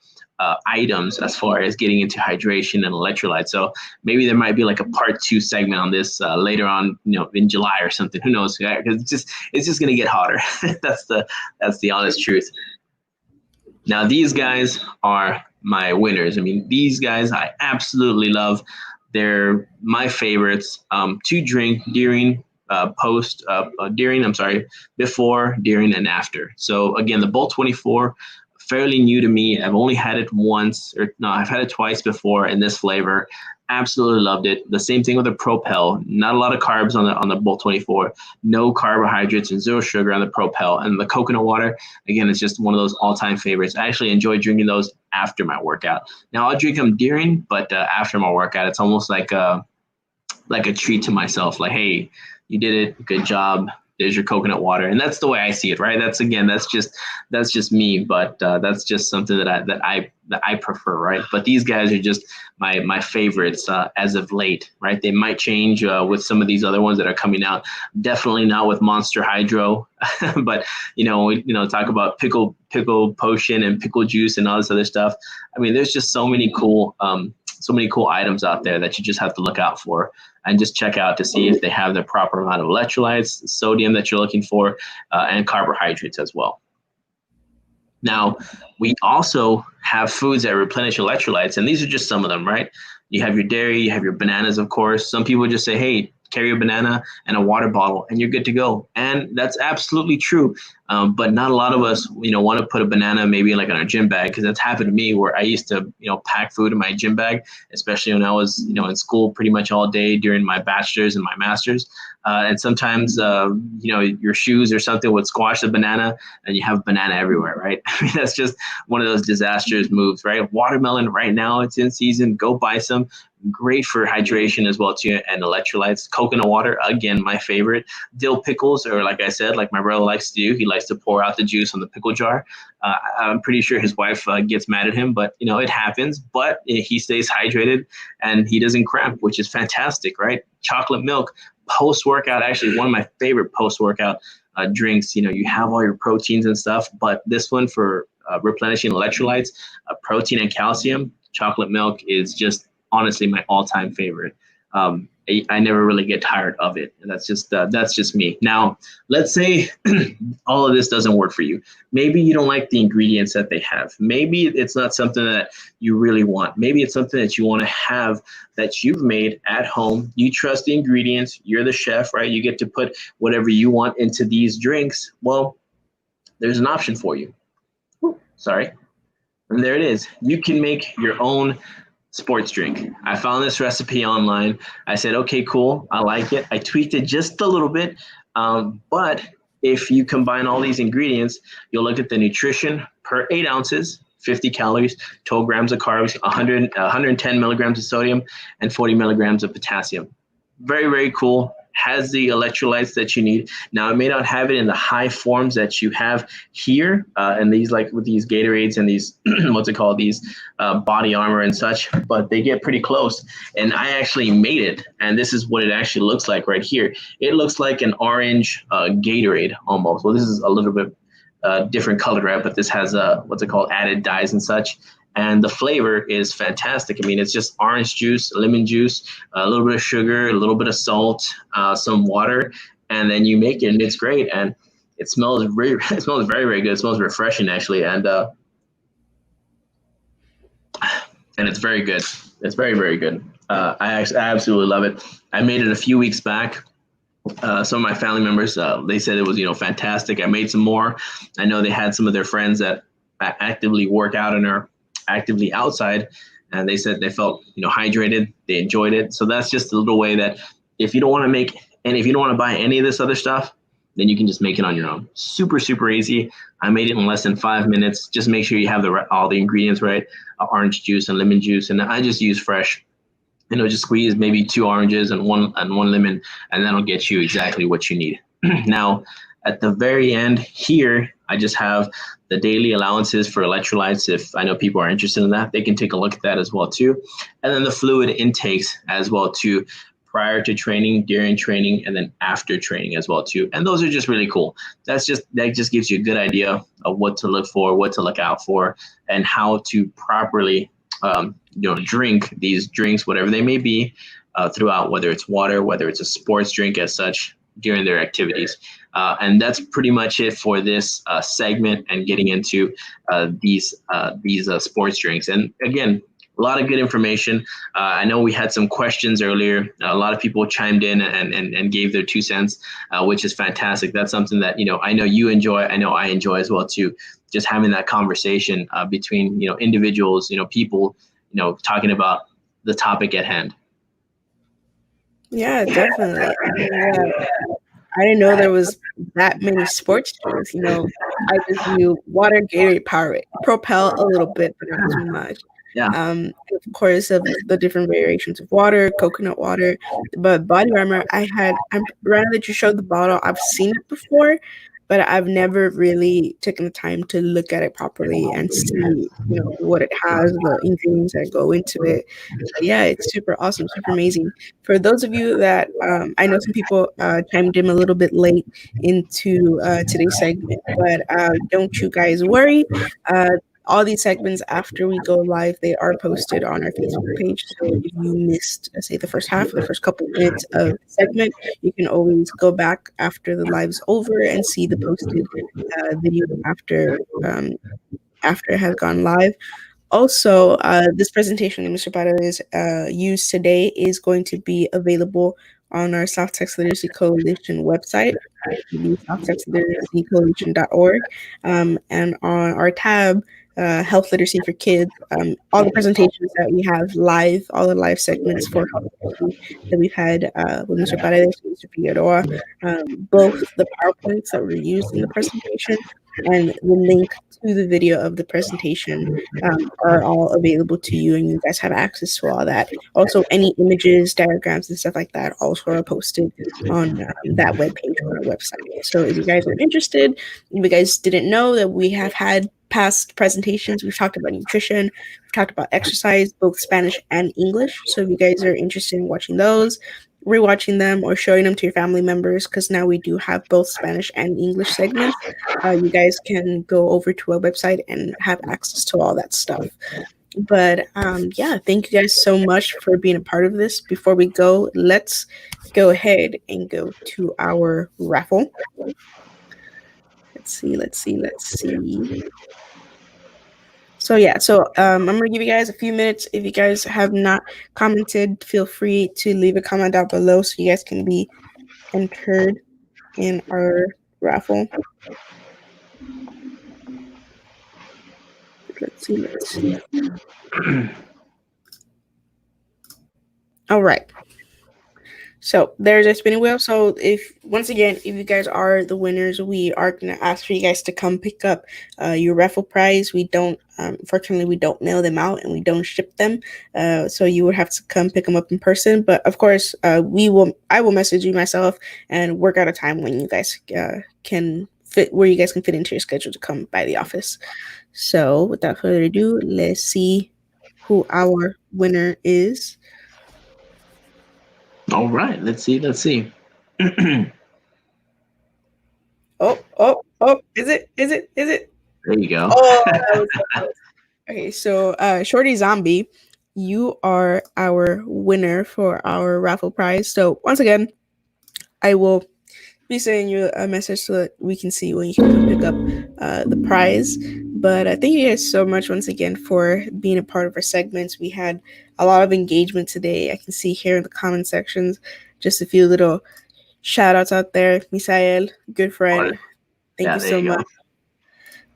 S2: items as far as getting into hydration and electrolytes. So maybe there might be like a part 2 segment on this later on, in July or something. Who knows? Because it's just going to get hotter. That's the honest truth. Now, these guys are my winners. I mean, these guys I absolutely love. They're my favorites to drink during, before, during, and after. So again, the Bolt 24 fairly new to me. I've only had it once, or no, I've had it twice before in this flavor. Absolutely loved it. The same thing with the Propel. Not a lot of carbs on the Bolt 24. No carbohydrates and zero sugar on the Propel. And the coconut water, again, it's just one of those all-time favorites. I actually enjoy drinking those after my workout. Now I'll drink them during, but after my workout, it's almost like a treat to myself. Like, hey, you did it. Good job. There's your coconut water. And that's the way I see it, right? That's just me, but that's just something that I prefer, right? But these guys are just my favorites as of late, right? They might change with some of these other ones that are coming out. Definitely not with Monster Hydro, but talk about pickle potion and pickle juice and all this other stuff. I mean, there's just so many cool items out there that you just have to look out for and just check out to see if they have the proper amount of electrolytes, sodium that you're looking for, and carbohydrates as well. Now, we also have foods that replenish electrolytes, and these are just some of them, right? You have your dairy, you have your bananas, of course. Some people just say, hey, carry a banana and a water bottle and you're good to go. And that's absolutely true. But not a lot of us, want to put a banana maybe like in our gym bag, because that's happened to me where I used to, pack food in my gym bag, especially when I was, in school pretty much all day during my bachelor's and my master's. And sometimes, your shoes or something would squash the banana and you have banana everywhere, right? I mean, that's just one of those disastrous moves, right? Watermelon right now, it's in season. Go buy some. Great for hydration as well too, and electrolytes. Coconut water, again, my favorite. Dill pickles, or like I said, like my brother likes to do, he likes to pour out the juice on the pickle jar. I'm pretty sure his wife gets mad at him, but it happens. But he stays hydrated and he doesn't cramp, which is fantastic, right? Chocolate milk post-workout, actually one of my favorite post-workout drinks. You have all your proteins and stuff, but this one for replenishing electrolytes, protein and calcium, chocolate milk is just honestly my all-time favorite. I never really get tired of it. And that's just me. Now, let's say all of this doesn't work for you. Maybe you don't like the ingredients that they have. Maybe it's not something that you really want. Maybe it's something that you want to have that you've made at home. You trust the ingredients. You're the chef, right? You get to put whatever you want into these drinks. Well, there's an option for you. Sorry. And there it is. You can make your own sports drink. I found this recipe online. I said, okay, cool. I like it. I tweaked it just a little bit. But if you combine all these ingredients, you'll look at the nutrition per 8 ounces, 50 calories, 12 grams of carbs, 110 milligrams of sodium, and 40 milligrams of potassium. Very, very cool. Has the electrolytes that you need. Now, it may not have it in the high forms that you have here, and these, like with these Gatorades and these, these Body Armor and such, but they get pretty close. And I actually made it, and this is what it actually looks like right here. It looks like an orange Gatorade almost. Well, this is a little bit different colored, right? But this has added dyes and such. And the flavor is fantastic. I mean, it's just orange juice, lemon juice, a little bit of sugar, a little bit of salt, some water, and then you make it, and it's great. And it smells very, very good. It smells refreshing, actually, and it's very good. It's very, very good. I absolutely love it. I made it a few weeks back. Some of my family members, they said it was, fantastic. I made some more. I know they had some of their friends that actively work out and are actively outside, and they said they felt hydrated, they enjoyed it. So that's just a little way that if you don't want to buy any of this other stuff, then you can just make it on your own. Super, super easy. I made it in less than 5 minutes. Just make sure you have all the ingredients right. Orange juice and lemon juice, and I just use fresh. Just squeeze maybe 2 oranges and one lemon, and that'll get you exactly what you need. Now, at the very end here, I just have the daily allowances for electrolytes. If I know people are interested in that, they can take a look at that as well too. And then the fluid intakes as well too, prior to training, during training, and then after training as well too. And those are just really cool. That just gives you a good idea of what to look for, what to look out for, and how to properly drink these drinks, whatever they may be, throughout, whether it's water, whether it's a sports drink as such, during their activities. And that's pretty much it for this segment and getting into these sports drinks. And again, a lot of good information. I know we had some questions earlier. A lot of people chimed in and gave their 2 cents, which is fantastic. That's something that, I know you enjoy. I know I enjoy as well too. just having that conversation between individuals, people, talking about the topic at hand.
S1: Yeah, definitely. I didn't know there was that many sports drinks. I just knew water, Gatorade, Powerade, Propel a little bit, but not too much.
S2: Yeah.
S1: Of course, of the different variations of water, coconut water, but body armor. I'm rather that you showed the bottle. I've seen it before, but I've never really taken the time to look at it properly and see, what it has, the ingredients that go into it. But yeah, it's super awesome, super amazing. For those of you that I know some people chimed in a little bit late into today's segment, but don't you guys worry. All these segments after we go live, they are posted on our Facebook page. So if you missed, say, the first half, the first couple minutes of the segment, you can always go back after the live's over and see the posted video after it has gone live. Also, this presentation that Mr. Paredes used today is going to be available on our South Texas Literacy Coalition website, southtexasliteracycoalition.org, and on our tab, Health Literacy for Kids. All the presentations that we have live, all the live segments for health literacy that we've had with Mr. Paredes and Mr. Figueroa, both the PowerPoints that were used in the presentation and the link to the video of the presentation are all available to you, and you guys have access to all that. Also, any images, diagrams, and stuff like that also are posted on that webpage on our website. So if you guys are interested, if you guys didn't know that we have had past presentations, we've talked about nutrition, we've talked about exercise, both Spanish and English. So if you guys are interested in watching those, rewatching them, or showing them to your family members, because now we do have both Spanish and English segments, you guys can go over to our website and have access to all that stuff. But yeah, thank you guys so much for being a part of this. Before we go, let's go ahead and go to our raffle. Let's see. So yeah, I'm gonna give you guys a few minutes. If you guys have not commented, feel free to leave a comment down below so you guys can be entered in our raffle. Let's see. All right. So there's a spinning wheel. So if you guys are the winners, we are going to ask for you guys to come pick up your raffle prize. We don't, unfortunately, we don't mail them out and we don't ship them. So you would have to come pick them up in person. But of course, I will message you myself and work out a time when you guys can fit into your schedule to come by the office. So without further ado, let's see who our winner is.
S2: All right, let's see.
S1: Oh, is it?
S2: There you go.
S1: Oh, okay, so Shorty Zombie, you are our winner for our raffle prize. So once again, I will be sending you a message so that we can see when you can pick up the prize. But thank you guys so much once again for being a part of our segments. We had a lot of engagement today. I can see here in the comment sections just a few little shout outs out there. Misael, good friend. Thank you so much.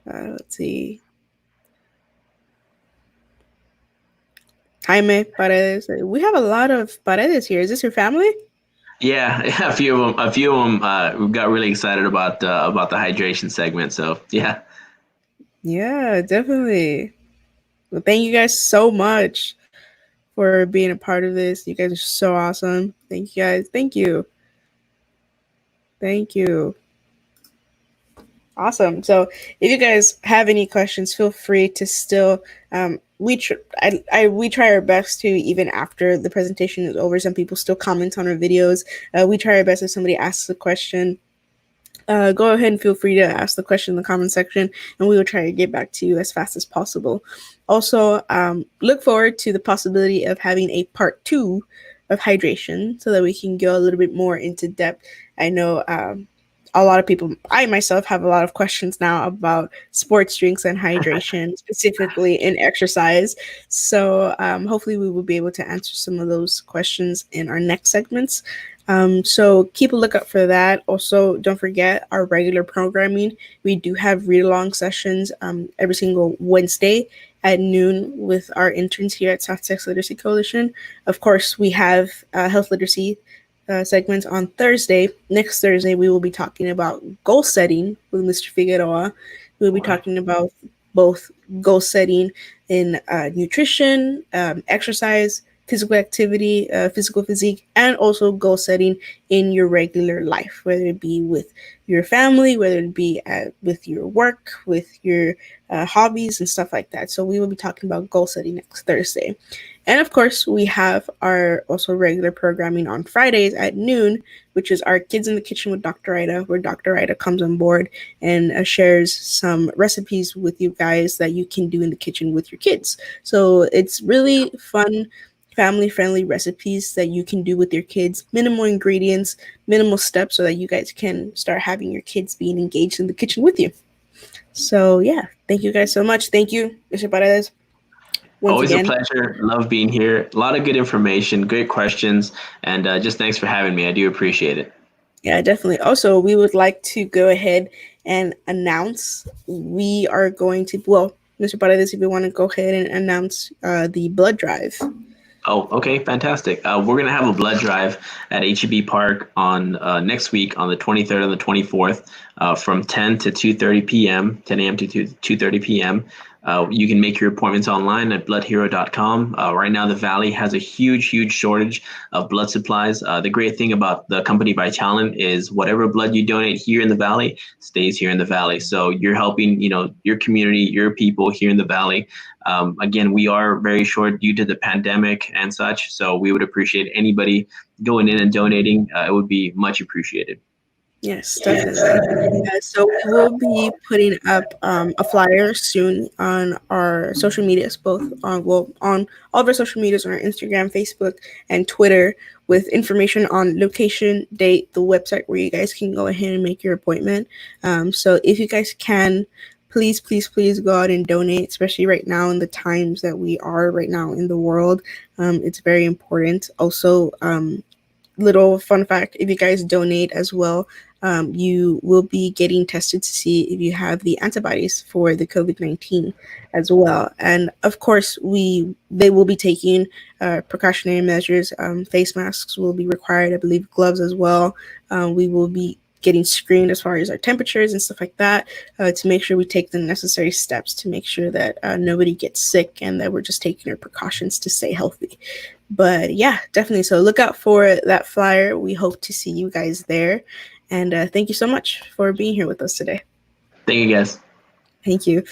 S1: Let's see. Jaime Paredes. We have a lot of Paredes here. Is this your family?
S2: Yeah, a few of them got really excited about the hydration segment. So yeah.
S1: Yeah, definitely. Well, thank you guys so much for being a part of this. You guys are so awesome. Thank you guys. Thank you. Awesome. So if you guys have any questions, feel free to still we try our best to, even after the presentation is over, some people still comment on our videos. We try our best if somebody asks a question. Go ahead and feel free to ask the question in the comment section, and we will try to get back to you as fast as possible. Also, look forward to the possibility of having a part 2 of hydration so that we can go a little bit more into depth. I know a lot of people, I myself, have a lot of questions now about sports drinks and hydration, specifically in exercise. So hopefully we will be able to answer some of those questions in our next segments. So keep a lookout for that. Also, don't forget our regular programming. We do have read along sessions every single Wednesday at noon with our interns here at South Texas Literacy Coalition. Of course, we have health literacy segments on Thursday. Next Thursday, we will be talking about goal setting with Mr. Figueroa. We'll be talking about both goal setting in nutrition, exercise, physical activity, physical physique, and also goal setting in your regular life, whether it be with your family, whether it be with your work, with your hobbies and stuff like that. So we will be talking about goal setting next Thursday. And of course, we have our also regular programming on Fridays at noon, which is our Kids in the Kitchen with Dr. Ida, where Dr. Ida comes on board and shares some recipes with you guys that you can do in the kitchen with your kids. So it's really fun, family-friendly recipes that you can do with your kids, minimal ingredients, minimal steps, so that you guys can start having your kids being engaged in the kitchen with you. So yeah, thank you guys so much. Thank you, Mr. Paredes.
S2: Always a pleasure. Love being here. A lot of good information, great questions, and just thanks for having me. I do appreciate it.
S1: Yeah, definitely. Also, we would like to go ahead and announce we are going to, well, Mr. Paredes, if you want to go ahead and announce the blood drive.
S2: Oh, okay, fantastic. We're going to have a blood drive at HEB Park on next week on the 23rd and the 24th from 10 to 2:30 p.m., 10 a.m. to 2:30 p.m. You can make your appointments online at bloodhero.com. Right now, the Valley has a huge shortage of blood supplies. The great thing about the company Vitalant is whatever blood you donate here in the Valley stays here in the Valley. So you're helping, your community, your people here in the Valley. Again, we are very short due to the pandemic and such. So we would appreciate anybody going in and donating. It would be much appreciated.
S1: Yes, definitely. So we will be putting up a flyer soon on our social medias, both on all of our social medias, on our Instagram, Facebook, and Twitter, with information on location, date, the website where you guys can go ahead and make your appointment. So if you guys can, please go out and donate, especially right now in the times that we are right now in the world. It's very important. Also, little fun fact, if you guys donate as well, you will be getting tested to see if you have the antibodies for the COVID-19 as well. And of course, they will be taking precautionary measures. Face masks will be required, I believe gloves as well. We will be getting screened as far as our temperatures and stuff like that, to make sure we take the necessary steps to make sure that nobody gets sick and that we're just taking our precautions to stay healthy. But yeah, definitely. So look out for that flyer. We hope to see you guys there. And thank you so much for being here with us today.
S2: Thank you, guys.
S1: Thank you.